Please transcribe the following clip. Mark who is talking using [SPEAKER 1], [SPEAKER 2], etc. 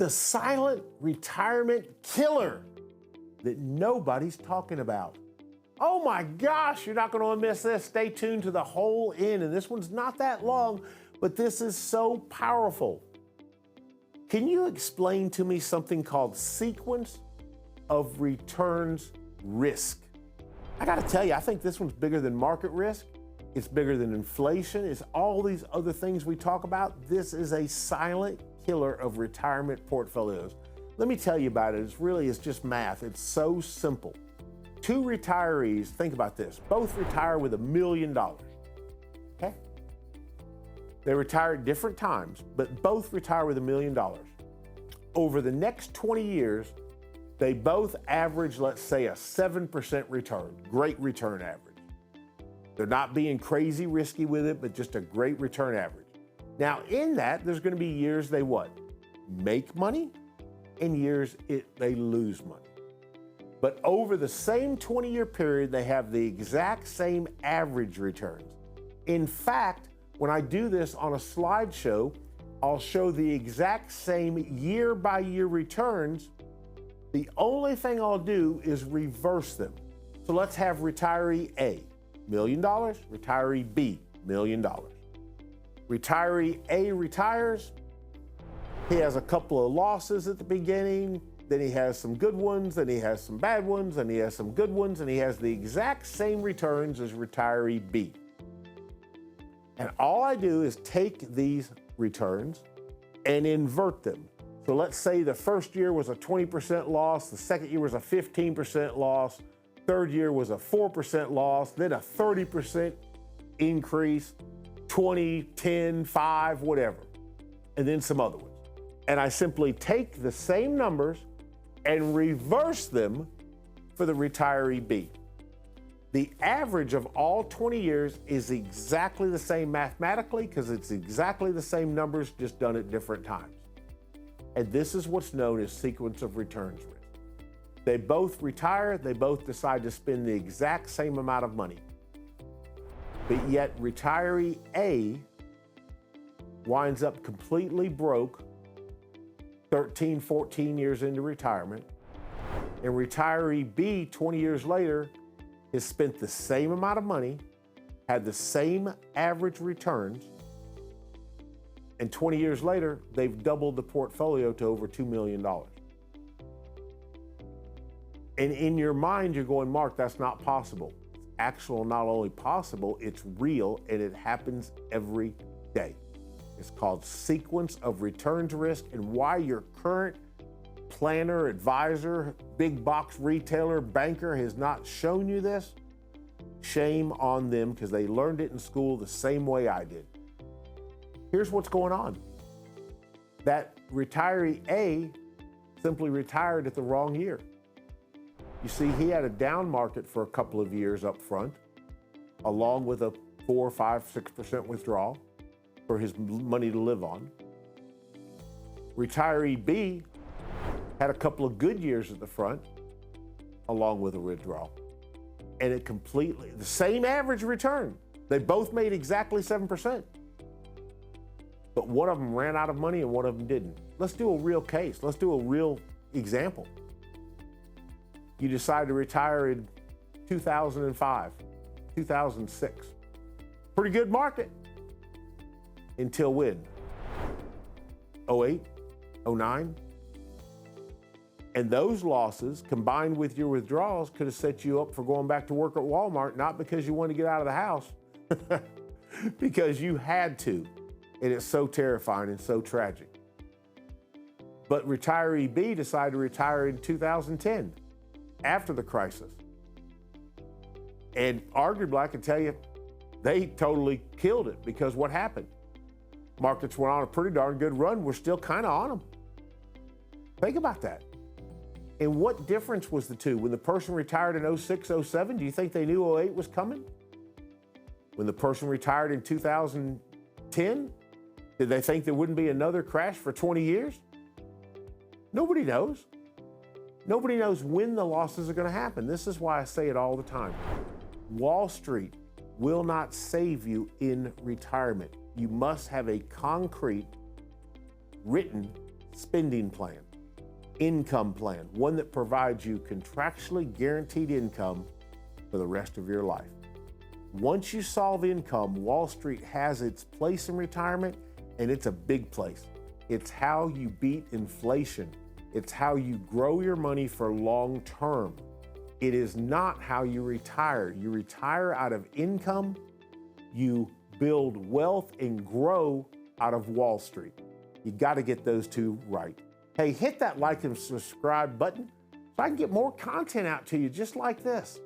[SPEAKER 1] The silent retirement killer that nobody's talking about. Oh my gosh, you're not going to miss this. Stay tuned to the whole end. And this one's not that long, but this is so powerful. Can you explain to me something called sequence of returns risk? I got to tell you, I think this one's bigger than market risk. It's bigger than inflation. It's all these other things we talk about. This is a silent killer of retirement portfolios. Let me tell you about it. It's just math. It's so simple. Two retirees, think about this, both retire with $1 million, okay? They retire at different times, but both retire with $1 million. Over the next 20 years, they both average, let's say, a 7% return, great return average. They're not being crazy risky with it, but just a great return average. Now, in that, there's going to be years they what? Make money, and years they lose money. But over the same 20-year period, they have the exact same average returns. In fact, when I do this on a slideshow, I'll show the exact same year-by-year returns. The only thing I'll do is reverse them. So let's have retiree A, $1 million, retiree B, $1 million. Retiree A retires. He has a couple of losses at the beginning, then he has some good ones, then he has some bad ones, and he has some good ones, and he has the exact same returns as retiree B. And all I do is take these returns and invert them. So let's say the first year was a 20% loss, the second year was a 15% loss, third year was a 4% loss, then a 30% increase, 20, 10, 5, whatever, and then some other ones. And I simply take the same numbers and reverse them for the retiree B. The average of all 20 years is exactly the same mathematically because it's exactly the same numbers, just done at different times. And this is what's known as sequence of returns risk. They both retire, they both decide to spend the exact same amount of money. But yet retiree A winds up completely broke 13, 14 years into retirement, and retiree B 20 years later has spent the same amount of money, had the same average returns, and 20 years later, they've doubled the portfolio to over $2 million. And in your mind, you're going, Mark, that's not possible. It's actually not only possible, it's real, and it happens every day. It's called sequence of returns risk, and why your current planner, advisor, big box retailer, banker has not shown you this, shame on them because they learned it in school the same way I did. Here's what's going on. That retiree A simply retired at the wrong year. You see, he had a down market for a couple of years up front, along with a 4, 5, 6% withdrawal for his money to live on. Retiree B had a couple of good years at the front, along with a withdrawal. And it completely, the same average return. They both made exactly 7%. But one of them ran out of money and one of them didn't. Let's do a real case. Let's do a real example. You decide to retire in 2005, 2006. Pretty good market. Until when? 08, 09? And those losses, combined with your withdrawals, could have set you up for going back to work at Walmart, not because you wanted to get out of the house, because you had to. And it's so terrifying and so tragic. But retiree B decided to retire in 2010, after the crisis. And arguably, I can tell you, they totally killed it, because what happened? Markets went on a pretty darn good run. We're still kind of on them. Think about that. And what difference was the two? When the person retired in 06, 07, do you think they knew 08 was coming? When the person retired in 2010, did they think there wouldn't be another crash for 20 years? Nobody knows. Nobody knows when the losses are going to happen. This is why I say it all the time. Wall Street will not save you in retirement. You must have a concrete, written spending plan, income plan, one that provides you contractually guaranteed income for the rest of your life. Once you solve income, Wall Street has its place in retirement, and it's a big place. It's how you beat inflation. It's how you grow your money for long term. It is not how you retire. You retire out of income, you build wealth and grow out of Wall Street. You got to get those two right. Hey, hit that like and subscribe button so I can get more content out to you just like this.